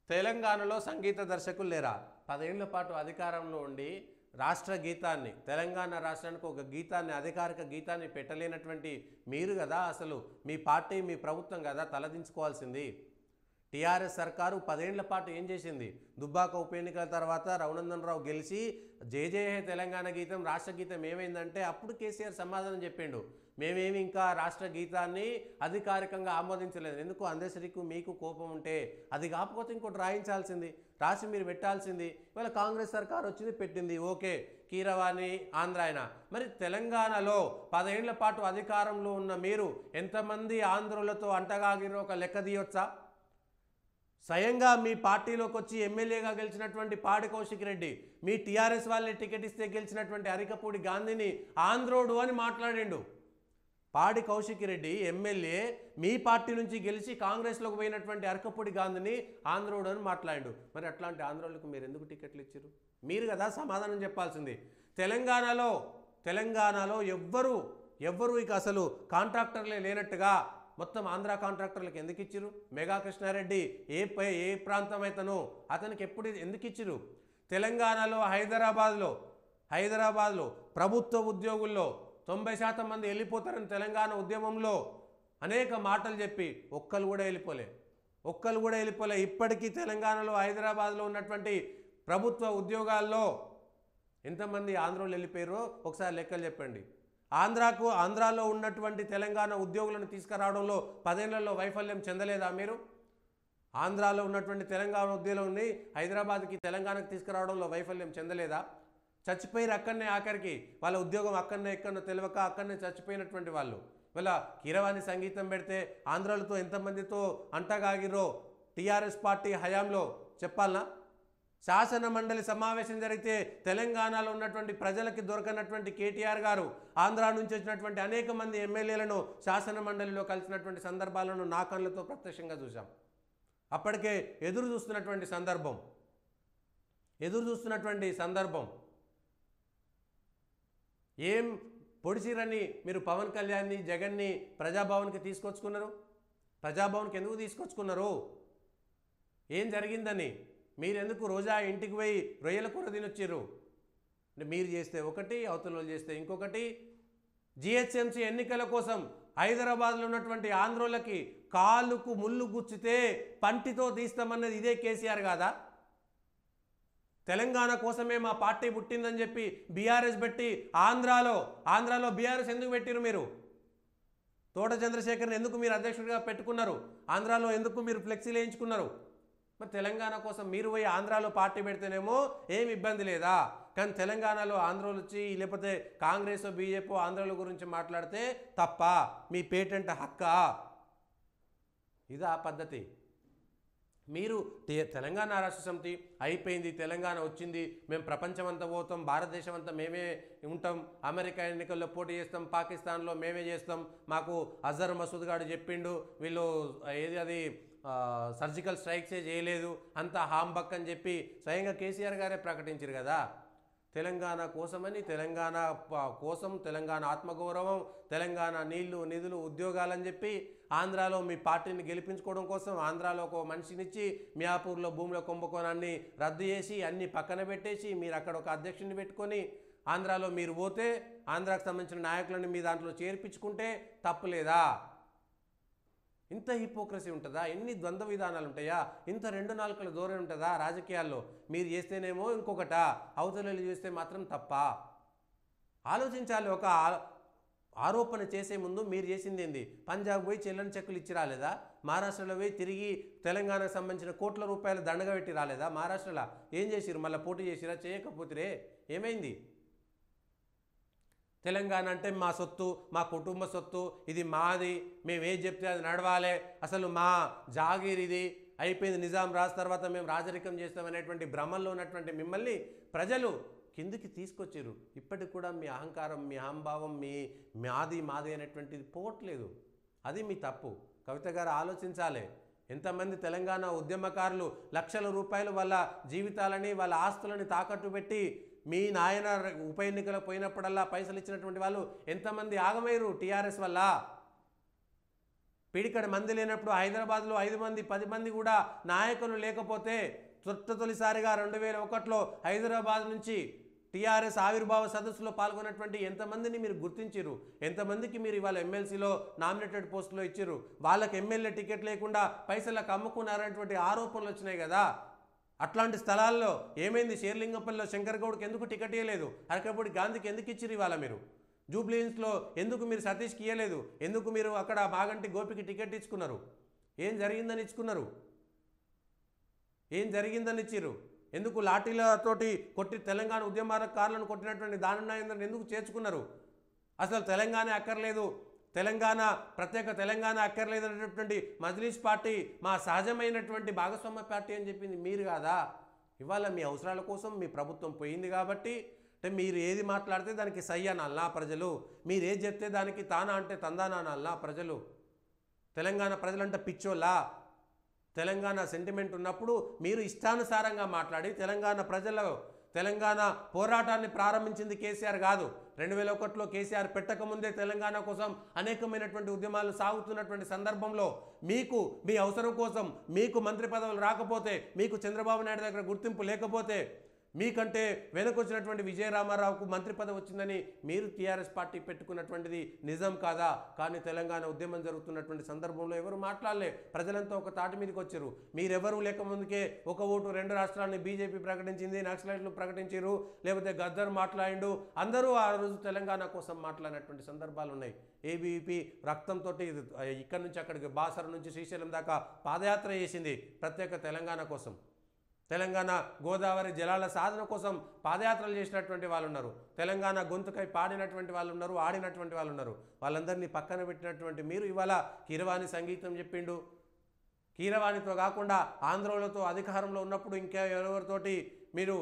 తెలంగాణలో సంగీత దర్శకులు లేరా? 10 ఏళ్ల పాటు అధికారంలో ఉండి రాష్ట్ర గీతాన్ని, తెలంగాణ రాష్ట్రానికి ఒక గీతాన్ని, అధికారిక గీతాన్ని పెట్టలేనటువంటి మీరు కదా అసలు మీ పార్టీ, మీ ప్రభుత్వం కదా తలదించుకోవాల్సింది. టీఆర్ఎస్ సర్కారు 10 ఏళ్ల పాటు ఏం చేసింది? దుబ్బాక ఉప ఎన్నికల తర్వాత రఘునందన్ రావు గెలిచి జేజేహే తెలంగాణ గీతం, రాష్ట్ర గీతం ఏమైందంటే అప్పుడు కేసీఆర్ సమాధానం చెప్పిండు, మేమేమి ఇంకా రాష్ట్ర గీతాన్ని అధికారికంగా ఆమోదించలేదు. ఎందుకు? అందశ్రీకు మీకు కోపం ఉంటే అది కాకపోతే ఇంకోటి రాయించాల్సింది, రాసి మీరు పెట్టాల్సింది. ఇవాళ కాంగ్రెస్ సర్కారు వచ్చింది, పెట్టింది, ఓకే, కీరవాణి ఆంధ్ర ఆయన. మరి తెలంగాణలో 10 ఏళ్ల పాటు అధికారంలో ఉన్న మీరు ఎంతమంది ఆంధ్రులతో అంటగాగిరో ఒక లెక్క తీయొచ్చా? స్వయంగా మీ పార్టీలోకి వచ్చి ఎమ్మెల్యేగా గెలిచినటువంటి పాడి కౌశిక్ రెడ్డి, మీ టీఆర్ఎస్ వాళ్ళే టికెట్ ఇస్తే గెలిచినటువంటి అరికపూడి గాంధీని ఆంధ్రోడు అని మాట్లాడిండు. పాడి కౌశిక్ రెడ్డి ఎమ్మెల్యే మీ పార్టీ నుంచి గెలిచి కాంగ్రెస్లోకి పోయినటువంటి అరకపూడి గాంధీని ఆంధ్రోడు అని మాట్లాడిండు. మరి అట్లాంటి ఆంధ్రోళ్ళకు మీరు ఎందుకు టికెట్లు ఇచ్చారు? మీరు కదా సమాధానం చెప్పాల్సింది. తెలంగాణలో ఎవ్వరు ఇక అసలు కాంట్రాక్టర్లే లేనట్టుగా మొత్తం ఆంధ్ర కాంట్రాక్టర్లకు ఎందుకు ఇచ్చిరు? మెగా కృష్ణారెడ్డి ఏ ప్రాంతం అయితేనో అతనికి ఎప్పుడు ఎందుకు ఇచ్చిరు? తెలంగాణలో హైదరాబాద్లో ప్రభుత్వ ఉద్యోగుల్లో 90% మంది వెళ్ళిపోతారని తెలంగాణ ఉద్యమంలో అనేక మాటలు చెప్పి ఒక్కరు కూడా వెళ్ళిపోలే. ఇప్పటికీ తెలంగాణలో హైదరాబాద్లో ఉన్నటువంటి ప్రభుత్వ ఉద్యోగాల్లో ఎంతమంది ఆంధ్రోళ్ళు వెళ్ళిపోయారో ఒకసారి లెక్కలు చెప్పండి. ఆంధ్రాలో ఉన్నటువంటి తెలంగాణ ఉద్యోగులను తీసుకురావడంలో 10 ఏళ్లలో వైఫల్యం చెందలేదా మీరు? ఆంధ్రాలో ఉన్నటువంటి తెలంగాణ ఉద్యోగులని హైదరాబాద్కి, తెలంగాణకు తీసుకురావడంలో వైఫల్యం చెందలేదా? చచ్చిపోయారు అక్కడనే, ఆఖరికి వాళ్ళ ఉద్యోగం ఎక్కడో తెలియక అక్కడనే చచ్చిపోయినటువంటి వాళ్ళు. వీళ్ళ కీరవాణి సంగీతం పెడితే ఆంధ్రాలతో ఎంతమందితో అంటగాగిరో టీఆర్ఎస్ పార్టీ హయాంలో చెప్పాలనా? శాసన మండలి సమావేశం జరిగితే తెలంగాణలో ఉన్నటువంటి ప్రజలకి దొరకనటువంటి కేటీఆర్ గారు ఆంధ్రా నుంచి వచ్చినటువంటి అనేక మంది ఎమ్మెల్యేలను శాసన మండలిలో కలిసినటువంటి సందర్భాలను నా కళ్ళతో ప్రత్యక్షంగా చూశాం. అప్పటికే ఎదురు చూస్తున్నటువంటి సందర్భం ఏం పొడిచిరని మీరు పవన్ కళ్యాణ్ని, జగన్ని ప్రజాభవన్కి తీసుకొచ్చుకున్నారు? ప్రజాభవన్కి ఎందుకు తీసుకొచ్చుకున్నారు? ఏం జరిగిందని? మీరెందుకు రోజా ఇంటికి పోయి రొయ్యల కూర తినొచ్చారు? అంటే మీరు చేస్తే ఒకటి, అవతల వాళ్ళు చేస్తే ఇంకొకటి. జిహెచ్ఎంసీ ఎన్నికల కోసం హైదరాబాద్లో ఉన్నటువంటి ఆంధ్రోళ్ళకి కాళ్ళకు ముళ్ళు గుచ్చితే పంటితో తీస్తామన్నది ఇదే కేసీఆర్ కాదా? తెలంగాణ కోసమే మా పార్టీ పుట్టిందని చెప్పి బీఆర్ఎస్ పెట్టి ఆంధ్రాలో బీఆర్ఎస్ ఎందుకు పెట్టిరు? మీరు తోట చంద్రశేఖర్ని ఎందుకు మీరు అధ్యక్షుడిగా పెట్టుకున్నారు? ఆంధ్రాలో ఎందుకు మీరు ఫ్లెక్సీలు వేయించుకున్నారు? మరి తెలంగాణ కోసం మీరు పోయి ఆంధ్రాలో పార్టీ పెడితేనేమో ఏమి ఇబ్బంది లేదా? కానీ తెలంగాణలో ఆంధ్రోలు వచ్చి లేకపోతే కాంగ్రెస్ బీజేపీ ఆంధ్రాల గురించి మాట్లాడితే తప్ప, మీ పేటెంట్ హక్కా? ఇదా పద్ధతి? మీరు తెలంగాణ రాష్ట్ర సమితి అయిపోయింది, తెలంగాణ వచ్చింది, మేము ప్రపంచం అంతా పోతాం, భారతదేశం అంతా మేమే ఉంటాం, అమెరికా ఎన్నికల్లో పోటీ చేస్తాం, పాకిస్తాన్లో మేమే చేస్తాం, మాకు అజర్ మసూద్ గారు చెప్పిండు, వీళ్ళు అది సర్జికల్ స్ట్రైక్సే చేయలేదు, అంతా హాంబక్ అని చెప్పి స్వయంగా కేసీఆర్ గారే ప్రకటించారు కదా. తెలంగాణ కోసమని, తెలంగాణ కోసం, తెలంగాణ ఆత్మగౌరవం, తెలంగాణ నీళ్లు, నిధులు, ఉద్యోగాలని చెప్పి ఆంధ్రాలో మీ పార్టీని గెలిపించుకోవడం కోసం ఆంధ్రాలో ఒక మనిషినిచ్చి మియాపూర్లో భూముల కుంభకోణాన్ని రద్దు చేసి అన్ని పక్కన పెట్టేసి మీరు అక్కడ ఒక అధ్యక్షుడిని పెట్టుకొని ఆంధ్రాలో మీరు పోతే ఆంధ్రాకు సంబంధించిన నాయకులను మీ దాంట్లో చేర్పించుకుంటే తప్పులేదా? ఇంత హిపోక్రసీ ఉంటుందా? ఎన్ని ద్వంద్వ విధానాలు ఉంటాయా? ఇంత 2 నాలుకల ధోరణి ఉంటుందా రాజకీయాల్లో? మీరు చేస్తేనేమో ఇంకొకట, అవతలలు చేస్తే మాత్రం తప్ప. ఆలోచించాలి. ఒక ఆరోపణ చేసే ముందు మీరు చేసింది ఏంది? పంజాబ్ పోయి చెల్లని చెక్కులు ఇచ్చి రాలేదా? మహారాష్ట్రలో పోయి తిరిగి తెలంగాణకు సంబంధించిన కోట్ల రూపాయలు దండగా పెట్టి రాలేదా? మహారాష్ట్రలో ఏం చేసిరు? మళ్ళీ పోటీ చేసిరా? చేయకపోతే ఏమైంది? తెలంగాణ అంటే మా సొత్తు, మా కుటుంబ సొత్తు, ఇది మాది, మేము ఏది చెప్తే అది నడవాలి, అసలు మా జాగీర్ ఇది అయిపోయింది, నిజాం రాజు తర్వాత మేము రాజరికం చేస్తామనేటువంటి భ్రమల్లో ఉన్నటువంటి మిమ్మల్ని ప్రజలు కిందికి తీసుకొచ్చారు. ఇప్పటికి కూడా మీ అహంకారం, మీ అహంభావం, మాది అనేటువంటిది పోవట్లేదు. అది మీ తప్పు. కవిత గారు ఆలోచించాలి. ఎంతమంది తెలంగాణ ఉద్యమకారులు లక్షల రూపాయలు వాళ్ళ జీవితాలని, వాళ్ళ ఆస్తులని తాకట్టు పెట్టి మీ నాయన ఉప ఎన్నికలు పోయినప్పుడల్లా పైసలు ఇచ్చినటువంటి వాళ్ళు ఎంతమంది ఆగమయ్యారు టీఆర్ఎస్ వల్ల? పిడికడ మంది లేనప్పుడు హైదరాబాద్లో 5 మంది 10 మంది కూడా నాయకులు లేకపోతే తొలిసారిగా 2001లో హైదరాబాద్ నుంచి టీఆర్ఎస్ ఆవిర్భావ సదస్సులో పాల్గొన్నటువంటి ఎంతమందిని మీరు గుర్తించారు? ఎంతమందికి మీరు ఇవాళ ఎమ్మెల్సీలో నామినేటెడ్ పోస్టులో ఇచ్చారు? వాళ్ళకి ఎమ్మెల్యే టికెట్ లేకుండా పైసలకు అమ్ముకున్నారనేటువంటి ఆరోపణలు వచ్చినాయి కదా. అట్లాంటి స్థలాల్లో ఏమైంది? షేర్లింగంపల్లిలో శంకర్ గౌడ్కి ఎందుకు టికెట్ ఇవ్వలేదు? అరకపూడి గాంధీకి ఎందుకు ఇచ్చిరు ఇవాళ మీరు? జూబ్లీహిల్స్లో ఎందుకు మీరు సతీష్కి ఇవ్వలేదు? ఎందుకు మీరు అక్కడ మాగంటి గోపికి టికెట్ ఇచ్చుకున్నారు? ఏం జరిగిందని ఇచ్చుకున్నారు? ఏం జరిగిందని ఇచ్చిర్రు? ఎందుకు లాఠీలతోటి కొట్టి తెలంగాణ ఉద్యమకారులను కొట్టినటువంటి దాననాయందరిని ఎందుకు చేర్చుకున్నారు? అసలు తెలంగాణ అక్కర్లేదు, ప్రత్యేక తెలంగాణ అక్కర్లేదు అనేటటువంటి మజ్లిస్ పార్టీ మా సహజమైనటువంటి భాగస్వామ్య పార్టీ అని చెప్పింది మీరు కాదా? ఇవాళ మీ అవసరాల కోసం మీ ప్రభుత్వం పోయింది కాబట్టి అంటే మీరు ఏది మాట్లాడితే దానికి సై అనాలనా ప్రజలు? మీరు ఏది చెప్తే దానికి తానా అంటే తందానా అనాలనా ప్రజలు? తెలంగాణ ప్రజలంటే పిచ్చోళ్ళా? తెలంగాణ సెంటిమెంట్ ఉన్నప్పుడు మీరు ఇష్టానుసారంగా మాట్లాడి తెలంగాణ పోరాటాన్ని ప్రారంభించింది కేసీఆర్ కాదు. 2001లో కేసీఆర్ పెట్టకముందే తెలంగాణ కోసం అనేకమైనటువంటి ఉద్యమాలు సాగుతున్నటువంటి సందర్భంలో మీ అవసరం కోసం మీకు మంత్రి పదవులు రాకపోతే, మీకు చంద్రబాబు నాయుడు దగ్గర గుర్తింపు లేకపోతే, మీకంటే వెనకొచ్చినటువంటి విజయరామారావుకు మంత్రి పదవి వచ్చిందని మీరు టీఆర్ఎస్ పార్టీ పెట్టుకున్నటువంటిది నిజం కాదా? కానీ తెలంగాణ ఉద్యమం జరుగుతున్నటువంటి సందర్భంలో ఎవరు మాట్లాడలే. ప్రజలంతా ఒక తాటి మీదకి వచ్చారు. మీరెవరూ లేకముందుకే ఒక ఓటు 2 రాష్ట్రాలని బీజేపీ ప్రకటించింది, నక్సలైట్లు ప్రకటించారు, లేకపోతే గద్దర్ మాట్లాడిండు. అందరూ ఆ రోజు తెలంగాణ కోసం మాట్లాడినటువంటి సందర్భాలు ఉన్నాయి. ఏబీవీపీ రక్తంతో ఇక్కడి నుంచి అక్కడికి బాసర నుంచి శ్రీశైలం దాకా పాదయాత్ర చేసింది ప్రత్యేక తెలంగాణ కోసం. తెలంగాణ గోదావరి జలాల సాధన కోసం పాదయాత్రలు చేసినటువంటి వాళ్ళు ఉన్నారు. తెలంగాణ గొంతుకై పాడినటువంటి వాళ్ళు ఉన్నారు, ఆడినటువంటి వాళ్ళు ఉన్నారు. వాళ్ళందరినీ పక్కన పెట్టినటువంటి మీరు ఇవాళ కీరవాణి సంగీతం చెప్పిండు. కీరవాణితో కాకుండా ఆంధ్రోలతో అధికారంలో ఉన్నప్పుడు ఇంకా ఎవరితోటి మీరు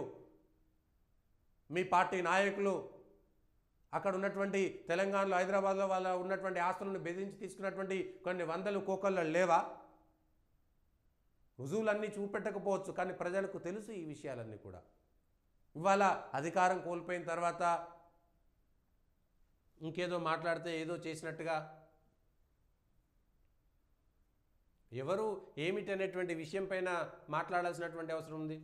మీ పార్టీ నాయకులు అక్కడ ఉన్నటువంటి తెలంగాణలో హైదరాబాద్లో వాళ్ళ ఉన్నటువంటి ఆస్తులను బెదిరించి తీసుకున్నటువంటి కొన్ని వందలు కోకళ్ళు లేవా? రుజువులన్నీ చూపెట్టకపోవచ్చు, కానీ ప్రజలకు తెలుసు ఈ విషయాలన్నీ కూడా. ఇవాళ అధికారం కోల్పోయిన తర్వాత ఇంకేదో మాట్లాడితే ఏదో చేసినట్టుగా ఎవరు ఏమిటనేటువంటి విషయం పైన మాట్లాడాల్సినటువంటి అవసరం ఉంది.